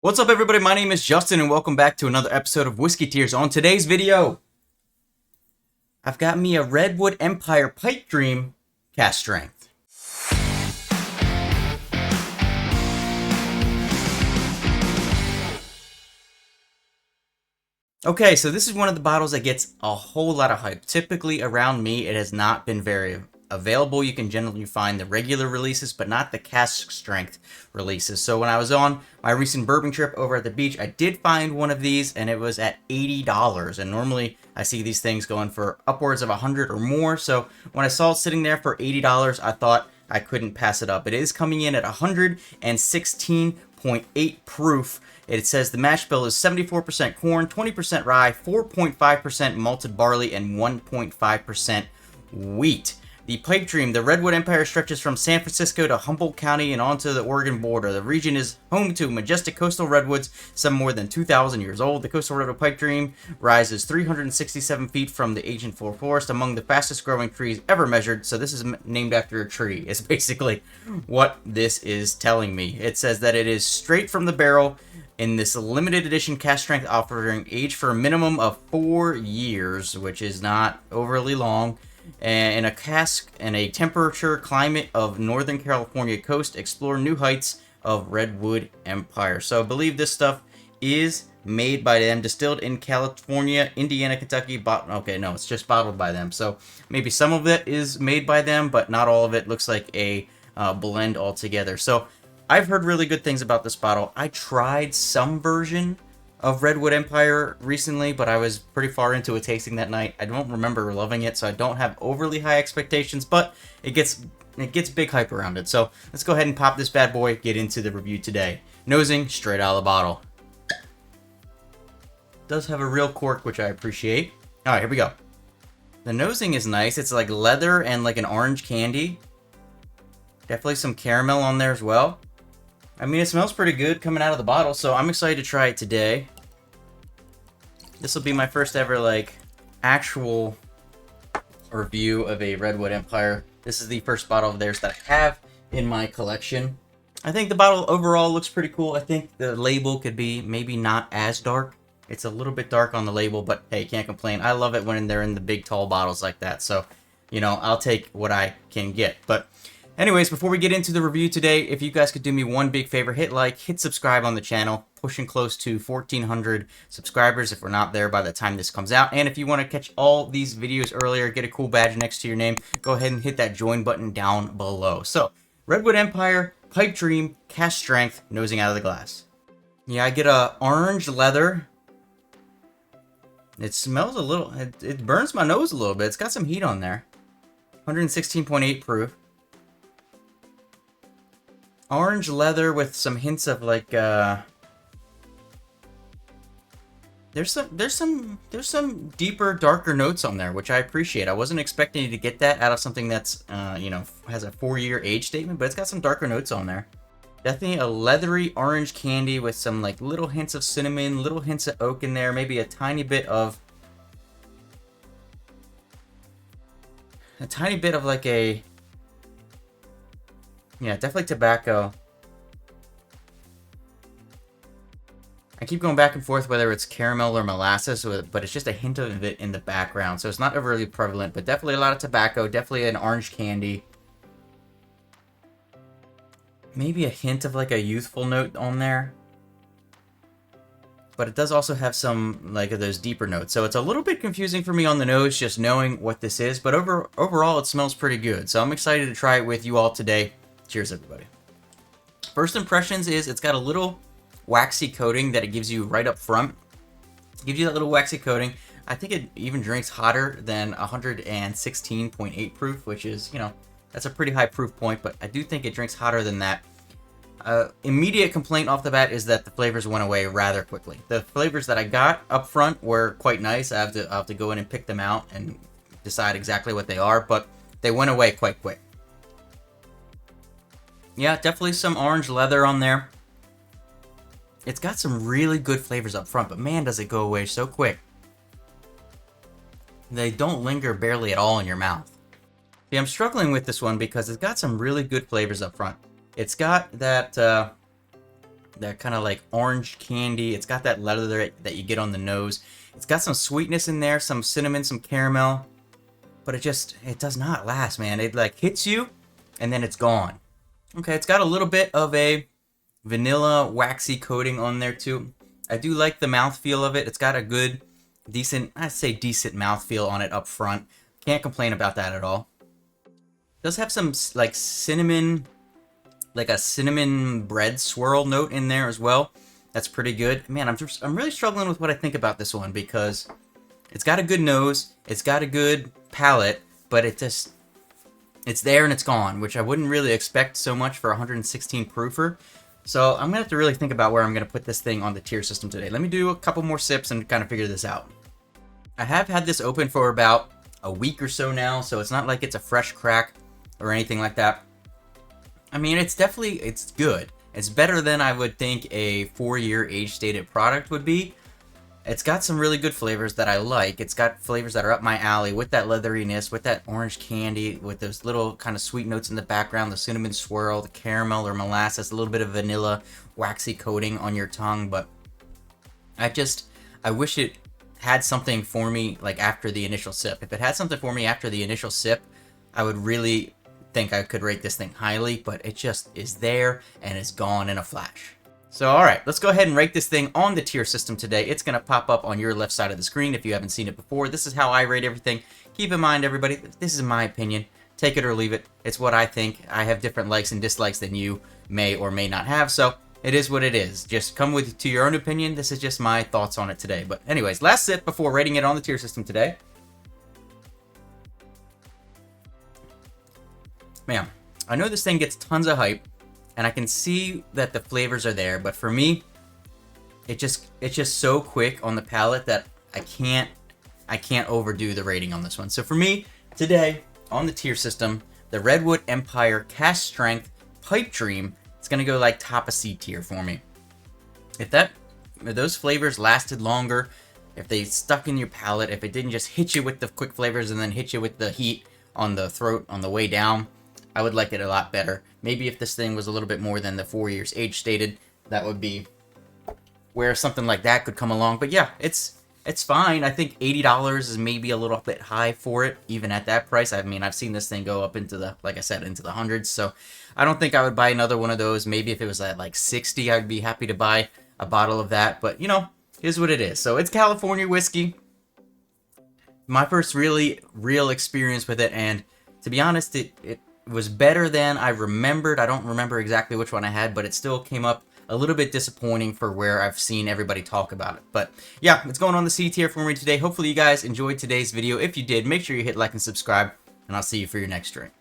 What's up, everybody? My name is Justin, and welcome back to another episode of Whiskey Tears. On today's video, I've got me a Redwood Empire Pipe Dream Cask Strength. Okay, so this is one of the bottles that gets a whole lot of hype. Typically, around me, it has not been very available. You can generally find the regular releases, but not the cask strength releases. So when I was on my recent bourbon trip over at the beach, I did find one of these, and it was at $80. And normally I see these things going for upwards of $100 or more. So when I saw it sitting there for $80, I thought I couldn't pass it up. It is coming in at 116.8 proof. It says the mash bill is 74% corn, 20% rye, 4.5% malted barley, and 1.5% wheat. The Pipe Dream, the Redwood Empire stretches from San Francisco to Humboldt County and onto the Oregon border. The region is home to majestic coastal redwoods, some more than 2,000 years old. The coastal redwood Pipe Dream rises 367 feet from the ancient forest, among the fastest growing trees ever measured. So this is named after a tree, is basically what this is telling me. It says that it is straight from the barrel in this limited edition cask strength offering, aged for a minimum of 4 years, which is not overly long. And in a cask and a temperature climate of Northern California coast, explore new heights of Redwood Empire. So I believe this stuff is made by them, distilled in California, Indiana, Kentucky. Okay, no, it's just bottled by them. So maybe some of it is made by them, but not all of it. Looks like a blend altogether. So I've heard really good things about this bottle. I tried some version of Redwood Empire recently, but I was pretty far into a tasting that night. I don't remember loving it, so I don't have overly high expectations, but it gets big hype around it. So let's go ahead and pop this bad boy, get into the review today. Nosing straight out of the bottle. It does have a real cork, which I appreciate. All right, here we go. The nosing is nice. It's like leather and like an orange candy. Definitely some caramel on there as well. I mean, it smells pretty good coming out of the bottle, so I'm excited to try it today. This will be my first ever, like, actual review of a Redwood Empire. This is the first bottle of theirs that I have in my collection. I think the bottle overall looks pretty cool. I think the label could be maybe not as dark. It's a little bit dark on the label, but hey, can't complain. I love it when they're in the big, tall bottles like that. So, you know, I'll take what I can get. But anyways, before we get into the review today, if you guys could do me one big favor, hit like, hit subscribe on the channel. Pushing close to 1,400 subscribers if we're not there by the time this comes out. And if you want to catch all these videos earlier, get a cool badge next to your name, go ahead and hit that join button down below. So, Redwood Empire, Pipe Dream, Cask Strength, nosing out of the glass. Yeah, I get a orange leather. It smells a little, it burns my nose a little bit. It's got some heat on there. 116.8 proof. Orange leather with some hints of like there's some deeper, darker notes on there, which I appreciate. I wasn't expecting to get that out of something that's you know, has a 4-year age statement, but it's got some darker notes on there. Definitely a leathery orange candy with some like little hints of cinnamon, little hints of oak in there, maybe a tiny bit of like a, yeah, definitely tobacco. I keep going back and forth whether it's caramel or molasses, but it's just a hint of it in the background. So it's not overly prevalent, but definitely a lot of tobacco, definitely an orange candy. Maybe a hint of like a youthful note on there. But it does also have some like of those deeper notes. So it's a little bit confusing for me on the nose just knowing what this is, but overall it smells pretty good. So I'm excited to try it with you all today. Cheers, everybody. First impressions is it's got a little waxy coating that it gives you right up front. It gives you that little waxy coating. I think it even drinks hotter than 116.8 proof, which is, you know, that's a pretty high proof point, but I do think it drinks hotter than that. Immediate complaint off the bat is that the flavors went away rather quickly. The flavors that I got up front were quite nice. I have to go in and pick them out and decide exactly what they are, but they went away quite quick. Yeah, definitely some orange leather on there. It's got some really good flavors up front, but man, does it go away so quick. They don't linger barely at all in your mouth. See, I'm struggling with this one because it's got some really good flavors up front. It's got that that kind of like orange candy. It's got that leather that you get on the nose. It's got some sweetness in there, some cinnamon, some caramel, but it does not last, man. It like hits you and then it's gone. Okay, it's got a little bit of a vanilla waxy coating on there too. I do like the mouthfeel of it. It's got a good, decent, I'd say decent mouthfeel on it up front. Can't complain about that at all. It does have some like cinnamon, like a cinnamon bread swirl note in there as well. That's pretty good. Man, I'm really struggling with what I think about this one because it's got a good nose, it's got a good palate, but it's there and it's gone, which I wouldn't really expect so much for a 116 proofer. So I'm gonna have to really think about where I'm gonna put this thing on the tier system today. Let me do a couple more sips and kind of figure this out. I have had this open for about a week or so now, so it's not like it's a fresh crack or anything like that. I mean, it's good. It's better than I would think a 4-year age-stated product would be. It's got some really good flavors that I like. It's got flavors that are up my alley with that leatheriness, with that orange candy, with those little kind of sweet notes in the background, the cinnamon swirl, the caramel or molasses, a little bit of vanilla waxy coating on your tongue. But I wish it had something for me like after the initial sip. If it had something for me after the initial sip, I would really think I could rate this thing highly, but it just is there and is gone in a flash. So alright, let's go ahead and rate this thing on the tier system today. It's going to pop up on your left side of the screen if you haven't seen it before. This is how I rate everything. Keep in mind, everybody, this is my opinion. Take it or leave it. It's what I think. I have different likes and dislikes than you may or may not have, so it is what it is. Just come to your own opinion. This is just my thoughts on it today. But anyways, last sip before rating it on the tier system today. Man, I know this thing gets tons of hype, and I can see that the flavors are there, but for me, it's just so quick on the palate that I can't overdo the rating on this one. So for me, today, on the tier system, the Redwood Empire Cask Strength Pipe Dream, it's gonna go like top of C tier for me. If those flavors lasted longer, if they stuck in your palate, if it didn't just hit you with the quick flavors and then hit you with the heat on the throat on the way down, I would like it a lot better. Maybe if this thing was a little bit more than the 4 years age stated, that would be where something like that could come along. But yeah, it's fine. I think $80 is maybe a little bit high for it, even at that price. I mean, I've seen this thing go up into the, like I said, into the hundreds. So I don't think I would buy another one of those. Maybe if it was at like 60, I'd be happy to buy a bottle of that. But you know, here's what it is. So it's California whiskey. My first really real experience with it, and to be honest, it was better than I remembered. I don't remember exactly which one I had, but it still came up a little bit disappointing for where I've seen everybody talk about it. But yeah, it's going on the C tier for me today. Hopefully you guys enjoyed today's video. If you did, make sure you hit like and subscribe, and I'll see you for your next drink.